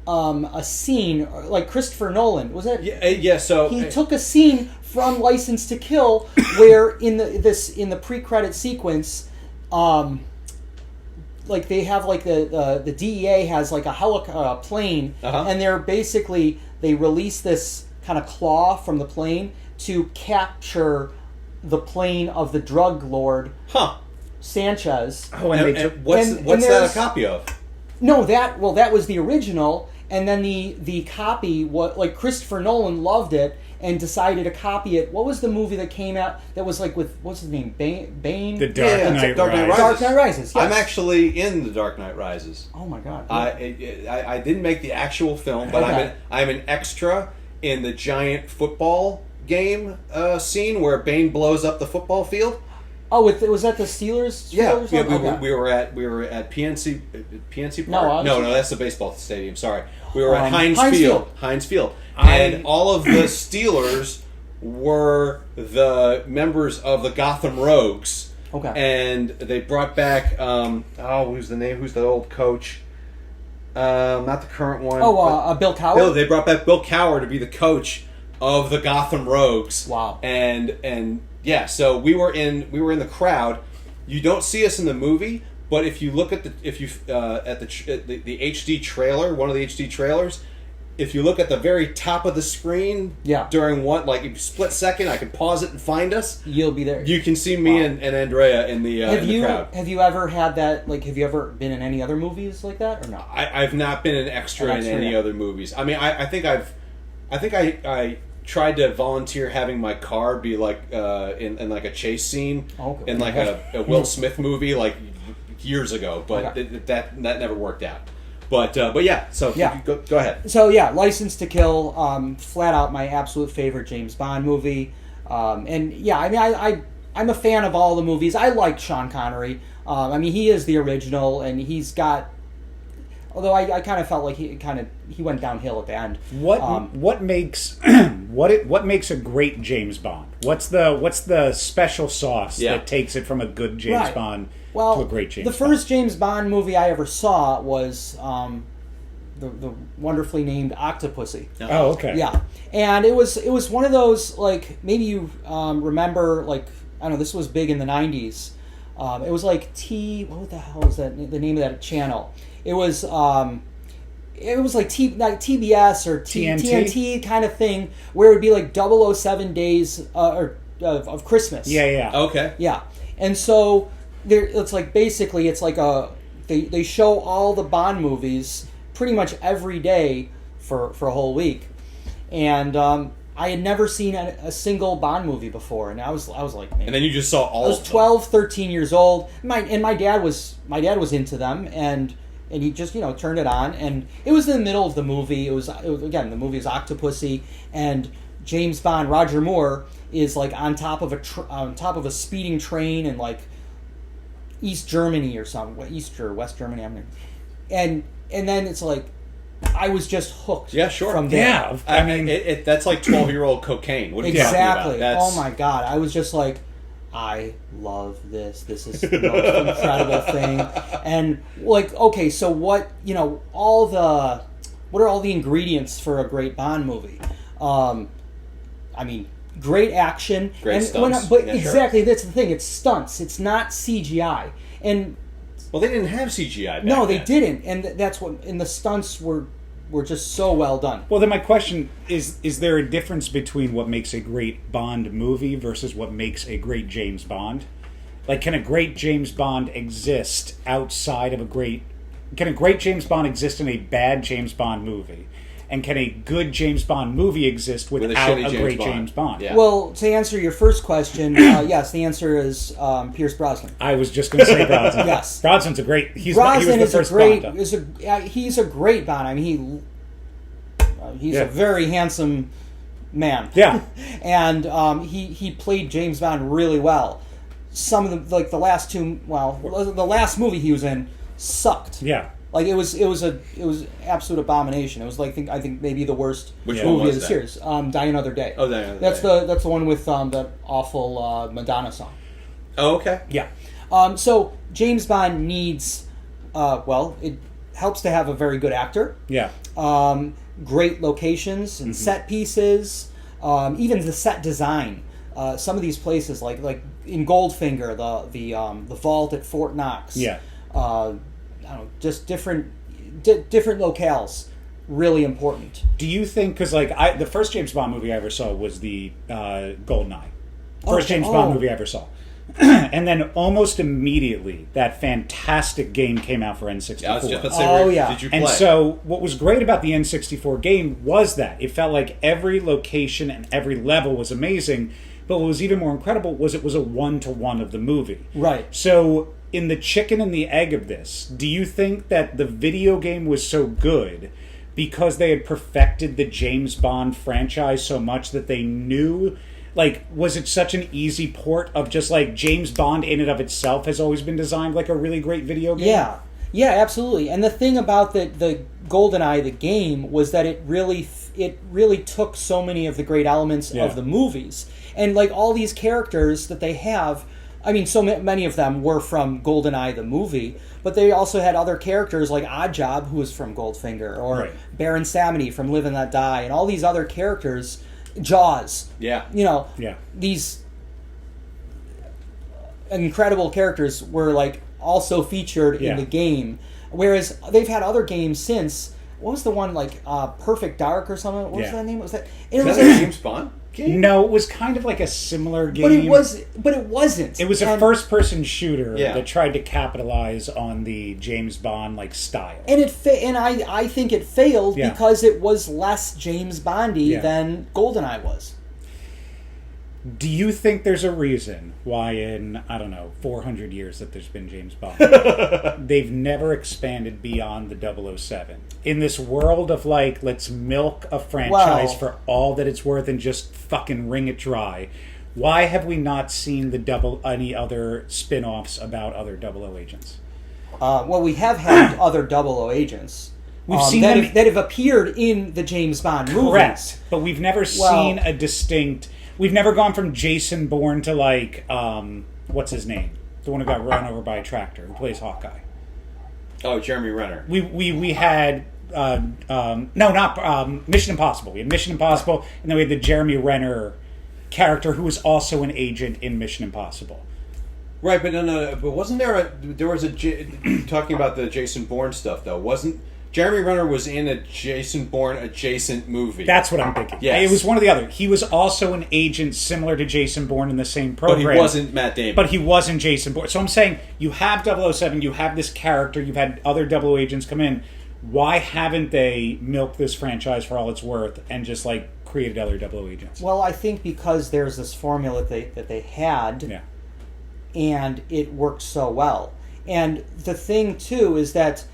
a scene like Christopher Nolan? Was it? Yeah. So he took a scene from License to Kill where in the pre-credit sequence, like they have like the DEA has like a plane, and they release this kind of claw from the plane to capture the plane of the drug lord Sanchez. Oh, and what's that a copy of? No, that was the original, and then the copy, like Christopher Nolan loved it and decided to copy it. What was the movie that came out that was like with what's his name? Bane? The Dark Knight Rises. Dark Knight Rises. Yes. I'm actually in the Dark Knight Rises. Oh my god! I didn't make the actual film, but Okay. I'm an extra in the giant football game scene where Bane blows up the football field. Oh, was that the Steelers? Yeah, or something? we were at PNC Park. No, No, that's the baseball stadium. Sorry, we were at Heinz Field. And all of the Steelers were the members of the Gotham Rogues. Okay. And they brought back who's the name? Who's the old coach? Not the current one. Bill Cowher. They brought back Bill Cowher to be the coach of the Gotham Rogues. Wow. And yeah, so we were in the crowd. You don't see us in the movie, but if you look at the HD trailer, one of the HD trailers, if you look at the very top of the screen, during one like a split second, I can pause it and find us. You'll be there. You can see me and Andrea in the crowd. Have you ever had that? Like, have you ever been in any other movies like that or no? I've not been an extra in any other movies. I mean, I think I tried to volunteer having my car be like in like a chase scene in like a Will Smith movie like years ago, but that never worked out. But yeah, so go ahead. So yeah, License to Kill, flat out my absolute favorite James Bond movie, and yeah, I mean I'm a fan of all the movies. I like Sean Connery. I mean he is the original, and he's got. Although I kind of felt like he went downhill at the end. What makes a great James Bond? What's the special sauce that takes it from a good James Bond to a great James Bond? The first James Bond movie I ever saw was the wonderfully named Octopussy. Oh, okay. Yeah, and it was one of those, like, maybe you remember, like, I don't know, this was big in the 90s. It was like what the hell is that? The name of that channel? It was it was like TBS or TNT? TNT kind of thing, where it would be like 007 days of Christmas. Yeah. Okay. Yeah, and so it's like basically it's like they show all the Bond movies pretty much every day for a whole week, and I had never seen a single Bond movie before, and I was like, man. And then you just saw all. I was of them. 12, 13 years old. My dad was into them, and he just turned it on, and it was in the middle of the movie. It was again, the movie is Octopussy, and James Bond, Roger Moore, is like on top of a speeding train in like East Germany or something, East or West Germany, and then it's like I was just hooked. Yeah, sure. From there. Yeah, I mean, that's like 12-year-old cocaine. What are you talking Exactly. about? Oh my god! I was just like, I love this. This is the most incredible thing. And like, okay, so what are all the ingredients for a great Bond movie? I mean, great action, Great and stunts. but Yeah, sure. exactly that's the thing. It's stunts. It's not CGI. And Well, they didn't have CGI back no, they then. didn't. And that's what. And the stunts were just so well done. Well, then my question is there a difference between what makes a great Bond movie versus what makes a great James Bond? Like, can a great James Bond exist outside of can a great James Bond exist in a bad James Bond movie? And can a good James Bond movie exist With a without shitty a James great Bond. James Bond? Yeah. Well, to answer your first question, yes, the answer is Pierce Brosnan. I was just going to say Brosnan. Yes. Brosnan's a great. He was Brosnan the is first a great. Bond. He's a great Bond. I mean, he's Yeah. a very handsome man. Yeah. And he played James Bond really well. Some of the the last two. Well, the last movie he was in sucked. Yeah. Like it was absolute abomination. It was like I think maybe the worst Which one movie was of the that? series. Die Another Day. Oh, Die Another that's Day. that's the one with that awful Madonna song. Oh, okay. Yeah. So James Bond needs, it helps to have a very good actor, Yeah. great locations and set pieces, even the set design. Some of these places, like in Goldfinger, the vault at Fort Knox. Yeah. I don't know, just different locales, really important. Do you think, because like the first James Bond movie I ever saw was the Goldeneye. First James Bond movie I ever saw. And then almost immediately, that fantastic game came out for N64. Yeah, I was just about to say, Oh, where yeah. did you play? And so, what was great about the N64 game was that it felt like every location and every level was amazing, but what was even more incredible was it was a one-to-one of the movie. Right. So, in the chicken and the egg of this, do you think that the video game was so good because they had perfected the James Bond franchise so much that they knew... Like, was it such an easy port of just like James Bond in and of itself has always been designed like a really great video game? Yeah, absolutely. And the thing about the GoldenEye, the game, was that it really took so many of the great elements of the movies, and like all these characters that they have. I mean, so many of them were from GoldenEye, the movie, but they also had other characters like Oddjob, who was from Goldfinger, or Right. Baron Samedi from Live and Let Die, and all these other characters. Jaws. Yeah. These incredible characters were like also featured in the game, whereas they've had other games since. What was the one like Perfect Dark or something? What was that name? Was that? It Is was that a James Bond game? No, it was kind of like a similar game. but it wasn't. It was a And- first-person shooter Yeah. that tried to capitalize on the James Bond like style. And I think it failed Yeah. because it was less James Bondy Yeah. than GoldenEye was. Do you think there's a reason why in, 400 years that there's been James Bond, they've never expanded beyond the 007? In this world of like, let's milk a franchise for all that it's worth and just fucking wring it dry, why have we not seen any other spin-offs about other 00 agents? Well, we have had other 00 agents. We've seen that them- that have appeared in the James Bond movies. Correct. But we've never seen a distinct... We've never gone from Jason Bourne to like, what's his name? The one who got run over by a tractor, who plays Hawkeye. Oh, Jeremy Renner. We had... Mission Impossible. We had Mission Impossible, and then we had the Jeremy Renner character who was also an agent in Mission Impossible. Right, but no. But wasn't there talking about the Jason Bourne stuff though? Jeremy Renner was in a Jason Bourne adjacent movie. That's what I'm thinking. Yes. It was one or the other. He was also an agent similar to Jason Bourne in the same but program. he wasn't Matt Damon. But he wasn't Jason Bourne. So I'm saying you have 007, you have this character, you've had other double agents come in. Why haven't they milked this franchise for all it's worth and just like created other double agents? Well, I think because there's this formula that they had, Yeah. and it worked so well. And the thing too is that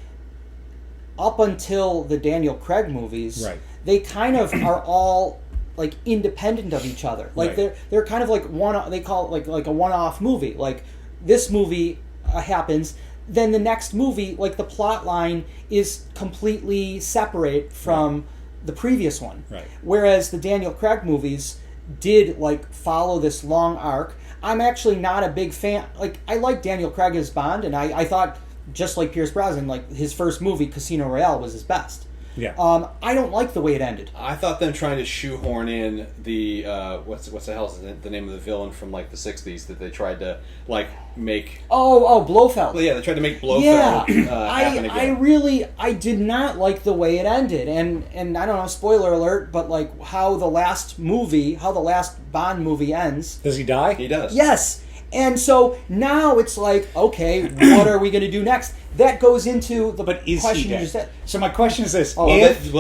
up until the Daniel Craig movies, Right. they kind of are all like independent of each other. Like Right. they're kind of like one. They call it like a one-off movie. Like this movie happens, then the next movie, like the plot line is completely separate from the previous one. Right. Whereas the Daniel Craig movies did like follow this long arc. I'm actually not a big fan. Like I like Daniel Craig as Bond, and I thought just like Pierce Brosnan, like his first movie, Casino Royale, was his best. Yeah. I don't like the way it ended. I thought them trying to shoehorn in the what's the hell is the name of the villain from like the '60s that they tried to like make. Oh, Blofeld. Well, yeah, they tried to make Blofeld Yeah, happen again. I did not like the way it ended, and I don't know, spoiler alert, but like how the last Bond movie ends. Does he die? He does. Yes, and so now it's like, okay, what are we going to do next? That goes into the But is question he you dead? just said. So my question is this: Oh,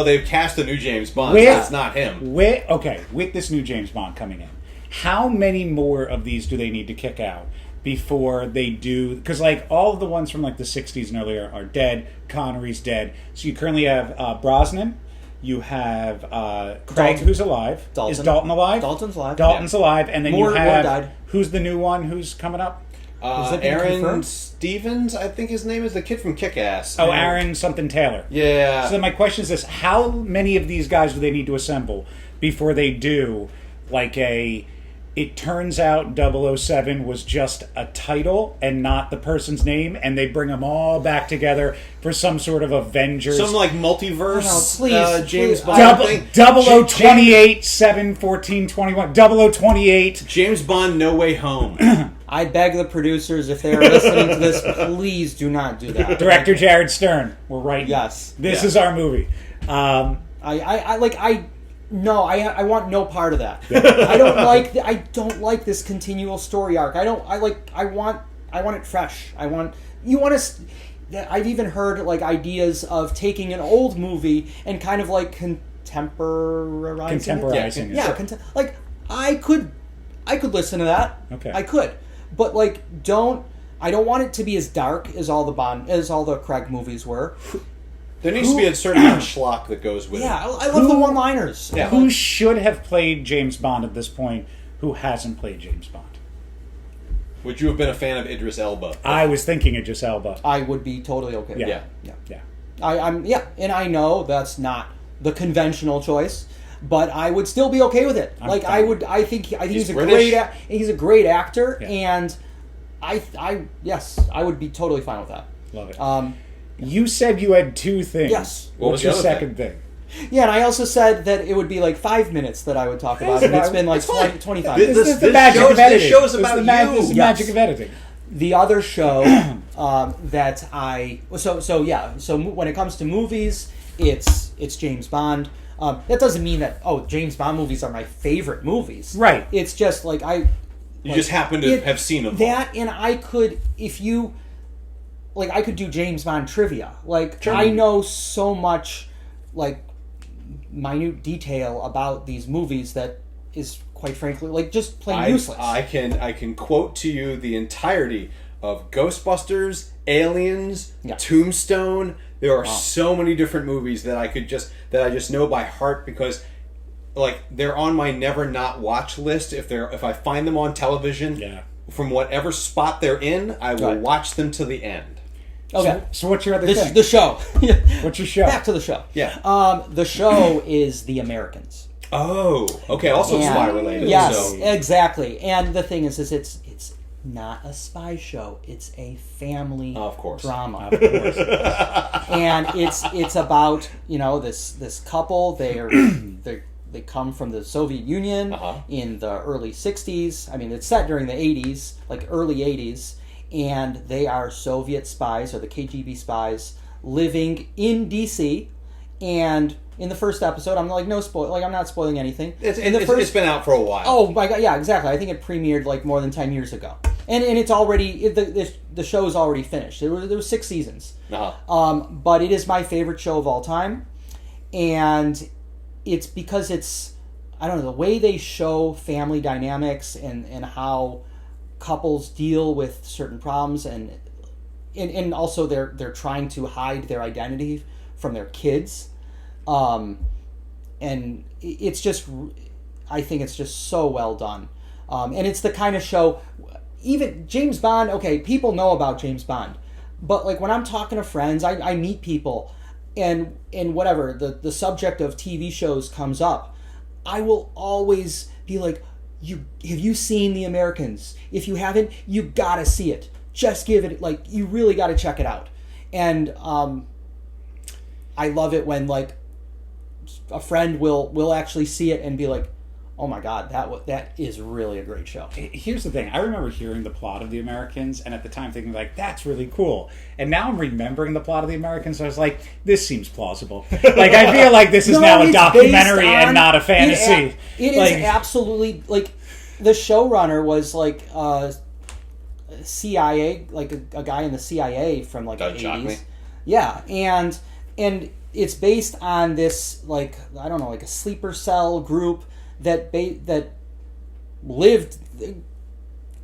They've cast a new James Bond. With- So it's not him. with this new James Bond coming in, how many more of these do they need to kick out before they do? Because like all of the ones from like the '60s and earlier are dead. Connery's dead. So you currently have Brosnan. You have Craig, Dalton. who's alive. Dalton. Is Dalton alive? Dalton's alive. Dalton's alive, and then Moore you have died. who's the new one who's coming up? that been Aaron confirmed? Stevens, I think his name is, the kid from Kick-Ass. Oh, Aaron something Taylor. Yeah. So then my question is this: how many of these guys do they need to assemble before they do like a? It turns out 007 was just a title and not the person's name, and they bring them all back together for some sort of Avengers. Some like multiverse No, please, James please. Bond thing. 0028 7 14 21 0028. James Bond No Way Home. I beg the producers, if they are listening to this, please do not do that. Director Jared Stern. We're right. Yes. This Yeah. is our movie. I want no part of that. I don't like this continual story arc. I want it fresh. I've even heard like ideas of taking an old movie and kind of like contemporizing it. Contemporizing it. Yeah, like I could listen to that. Okay. I could. But like I don't want it to be as dark as all the Craig movies were. There needs to be a certain amount of schlock that goes with Yeah, it. I love the one-liners. Yeah. Who should have played James Bond at this point who hasn't played James Bond? Would you have been a fan of Idris Elba? I was thinking Idris Elba. I would be totally okay. Yeah. Yeah. Yeah. And I know that's not the conventional choice, but I would still be okay with it. I'm fine. I think he's a British. he's a great actor, Yeah. and I would be totally fine with that. Love it. You said you had two things. Yes. What What's was your the other second thing? Yeah, and I also said that it would be like 5 minutes that I would talk about, and it's been like 25 This- minutes. This is the this magic shows- of editing. this show is This about the you. This is the Yes. magic of editing. The other show that I so when it comes to movies, it's James Bond. That doesn't mean that James Bond movies are my favorite movies. Right. It's just like You just happen to have seen them. that, and I could I could do James Bond trivia. Like I know so much like minute detail about these movies that is quite frankly like just plain useless. I can quote to you the entirety of Ghostbusters, Aliens, Yeah. Tombstone. There are so many different movies that I just know by heart because like they're on my never not watch list. If I find them on television, Yeah. from whatever spot they're in, I will Right. watch them to the end. Okay. So what's your other thing? The show. What's your show? Back to the show. Yeah. The show is The Americans. Oh, okay. Also And- spy related. Yes, So. exactly. And the thing is it's not a spy show. It's a family Of course. drama. Of course. And it's about this couple. They come from the Soviet Union in the early 60s. I mean, it's set during the 80s, like early 80s, and they are Soviet spies or the KGB spies living in DC, and in the first episode, I'm like, no spoil, like I'm not spoiling anything. It's been out for a while. Oh my god, yeah, exactly. I think it premiered like more than 10 years ago, and it's already the show is already finished. There was 6 seasons, but it is my favorite show of all time, and it's because it's, I don't know, the way they show family dynamics and how couples deal with certain problems, and also they're trying to hide their identity from their kids. And it's just, I think it's just so well done. And it's the kind of show, even James Bond, okay, people know about James Bond, but like when I'm talking to friends, I meet people, and whatever, the subject of TV shows comes up, I will always be like, have you seen The Americans? If you haven't, you gotta see it. Just give it, like, you really gotta check it out. And I love it when like a friend will actually see it and be like, oh my god, that is really a great show. Here's the thing. I remember hearing the plot of The Americans, and at the time thinking, like, that's really cool. And now I'm remembering the plot of The Americans, so I was like, this seems plausible. Like, I feel like this is now a documentary and not a fantasy. It like, is absolutely, like, the showrunner was, like, CIA, like, a guy in the CIA from, like, the 80s. Yeah, and it's based on this, like, I don't know, like a sleeper cell group that lived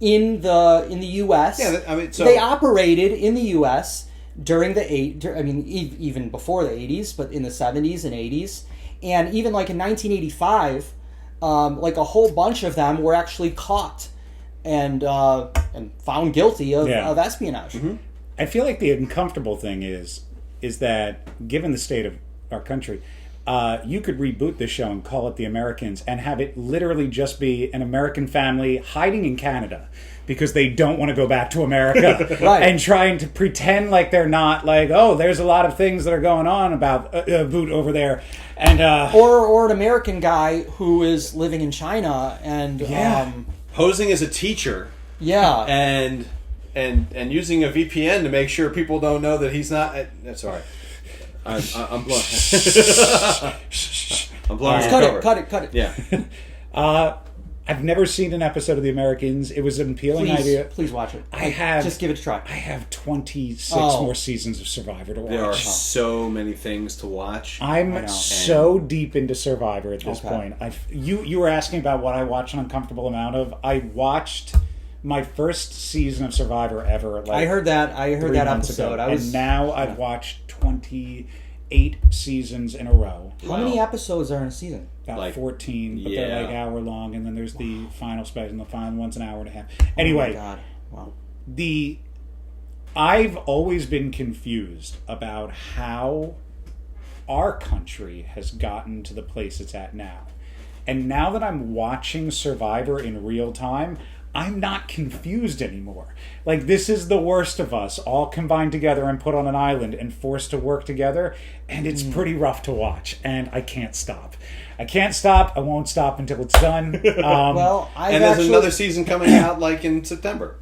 in the U.S. Yeah, I mean, so they operated in the U.S. during even before the 80s, but in the 70s and 80s, and even like in 1985, like a whole bunch of them were actually caught and found guilty of espionage. Mm-hmm. I feel like the uncomfortable thing is that given the state of our country, you could reboot this show and call it The Americans and have it literally just be an American family hiding in Canada because they don't want to go back to America right. and trying to pretend like they're not, like, oh, there's a lot of things that are going on about boot over there. And or an American guy who is living in China and posing as a teacher. Yeah. And using a VPN to make sure people don't know that he's not. That's all right. I'm blowing. I'm blowing. Cut it. Yeah. I've never seen an episode of The Americans. It was an appealing idea. Please watch it. Just give it a try. I have 26 more seasons of Survivor to watch. There are so many things to watch. I'm so deep into Survivor at this point. You were asking about what I watched an uncomfortable amount of. I watched my first season of Survivor ever. Like, I heard that episode. Ago. And now I've watched 28 seasons in a row. How many episodes are in a season? About like 14, but they're like hour long, and then there's the final special, and the final one's an hour and a half. Anyway, oh my God. Wow. I've always been confused about how our country has gotten to the place it's at now. And now that I'm watching Survivor in real time, I'm not confused anymore. Like, this is the worst of us, all combined together and put on an island and forced to work together, and it's pretty rough to watch, and I can't stop. I won't stop until it's done. There's another season coming out, like, in September.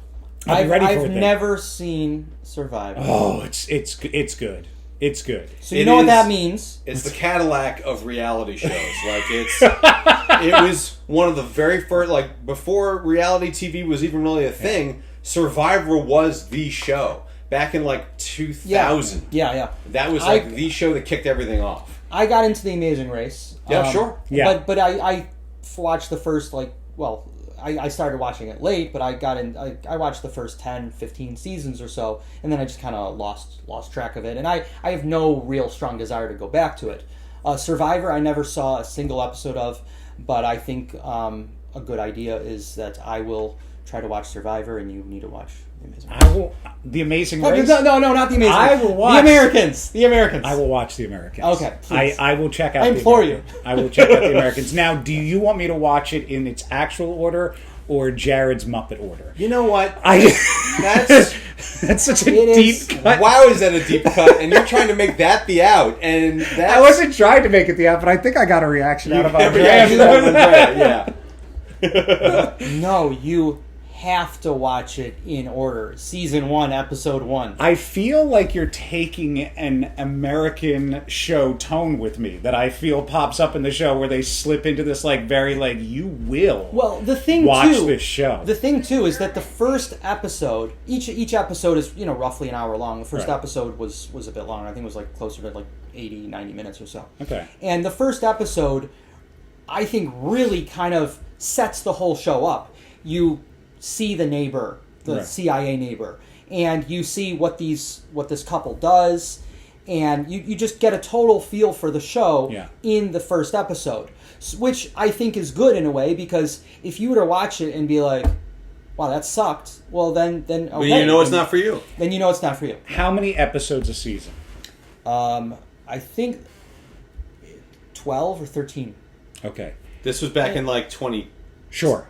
I've never seen Survivor. Oh, it's good. It's good. So you know what that means? It's the Cadillac of reality shows. Like, it was one of the very first, like, before reality TV was even really a thing, Survivor was the show. Back in, like, 2000. Yeah. That was, like, the show that kicked everything off. I got into The Amazing Race. Yeah, sure. Yeah. But I watched the first, I started watching it late, but I watched the first 10, 15 seasons or so, and then I just kind of lost track of it. And I have no real strong desire to go back to it. Survivor, I never saw a single episode of, but I think a good idea is that I will try to watch Survivor, and you need to watch The Amazing Race. No, not The Amazing Race. I will watch The Americans. I will watch The Americans. Okay, please. I will check out I implore you. I will check out The Americans. Now, do you want me to watch it in its actual order or Jared's Muppet order? You know what? That's such a deep cut. Wow, is that a deep cut? And you're trying to make that the out. And I wasn't trying to make it the out, but I think I got a reaction out of Andrea. Andrea. Yeah. No, you have to watch it in order. Season 1, episode 1. I feel like you're taking an American show tone with me that I feel pops up in the show where they slip into this like very like you will Well, the thing watch too, this show. The thing too is that the first episode, each episode is roughly an hour long. The first Right. episode was a bit longer. I think it was like closer to like 80, 90 minutes or so. Okay. And the first episode, I think, really kind of sets the whole show up. You see the neighbor, the Right. CIA neighbor, and you see what this couple does, and you just get a total feel for the show Yeah. in the first episode, which I think is good in a way, because if you were to watch it and be like, wow, that sucked, well then okay. Well, you know it's not for you. Then you know it's not for you. How many episodes a season? I think 12 or 13. Okay. This was back in like 2010, Sure.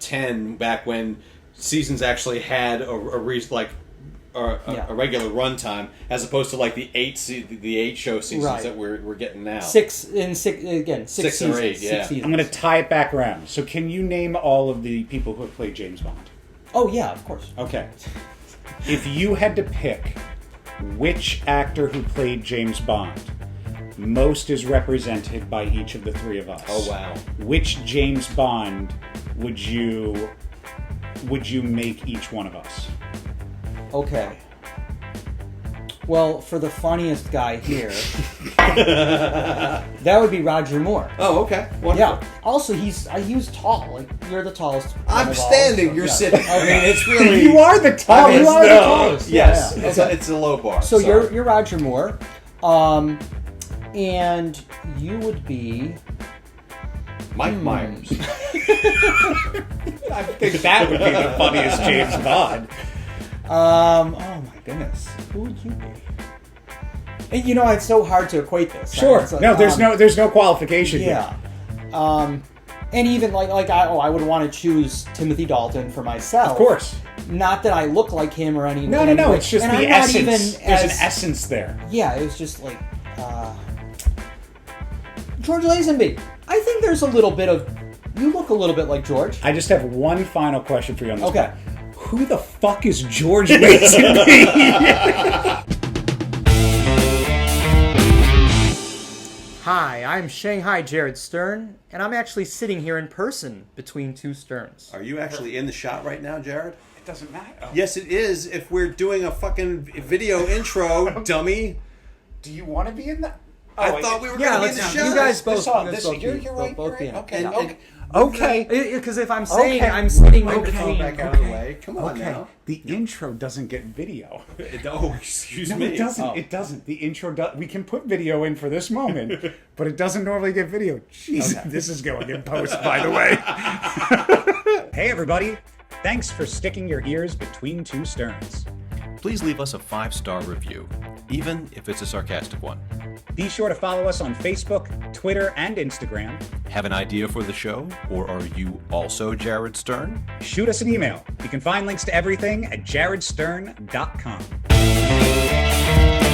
back when seasons actually had a regular runtime, as opposed to like the eight show seasons Right. that we're getting now. Six Six seasons. or eight, yeah. 6 seasons. I'm going to tie it back around. So can you name all of the people who have played James Bond? Oh yeah, of course. Okay. If you had to pick which actor who played James Bond most is represented by each of the three of us. Oh wow. Which James Bond would you make each one of us? Okay. Well, for the funniest guy here, that would be Roger Moore. Oh, okay. Wonderful. Yeah. Also, he was tall. Like, you're the tallest. one I'm of all, standing. so, You're yeah. sitting. I mean, it's really. You are the tallest. You are the tallest. Yes, Yeah. it's a low bar. So you're Roger Moore, and you would be. Mike Myers. I think that would be the funniest James Bond. Oh my goodness, who would you be? And it's so hard to equate this. right? Sure. It's like, No, there's no qualification Yeah. here. And even I would want to choose Timothy Dalton for myself. Of course. Not that I look like him or anything. No. It's just and the I'm not essence. even There's as- an essence there. Yeah, it was just like George Lazenby. I think there's a little bit of. You look a little bit like George. I just have one final question for you on this. Okay. Part. Who the fuck is George Lazenby? Hi, I'm Shanghai Jared Stern, and I'm actually sitting here in person between two Sterns. Are you actually in the shot right now, Jared? It doesn't matter. Yes, it is. If we're doing a fucking video intro, dummy. Do you want to be in that? I thought we were Yeah, going to be in the let's. shot. You guys both. You're right. Both be in it. Okay. Yeah. Okay. Okay. Because if I'm saying Okay. I'm sitting in Microphone between. back out of the way. Come on Okay. now. The intro doesn't get video. Oh, excuse No, me. it doesn't. Oh. It doesn't. The intro does. We can put video in for this moment, but it doesn't normally get video. Jeez, this is going in post, by the way. Hey, everybody. Thanks for sticking your ears between two Sterns. Please leave us a 5-star review, even if it's a sarcastic one. Be sure to follow us on Facebook, Twitter, and Instagram. Have an idea for the show, or are you also Jared Stern? Shoot us an email. You can find links to everything at jaredstern.com.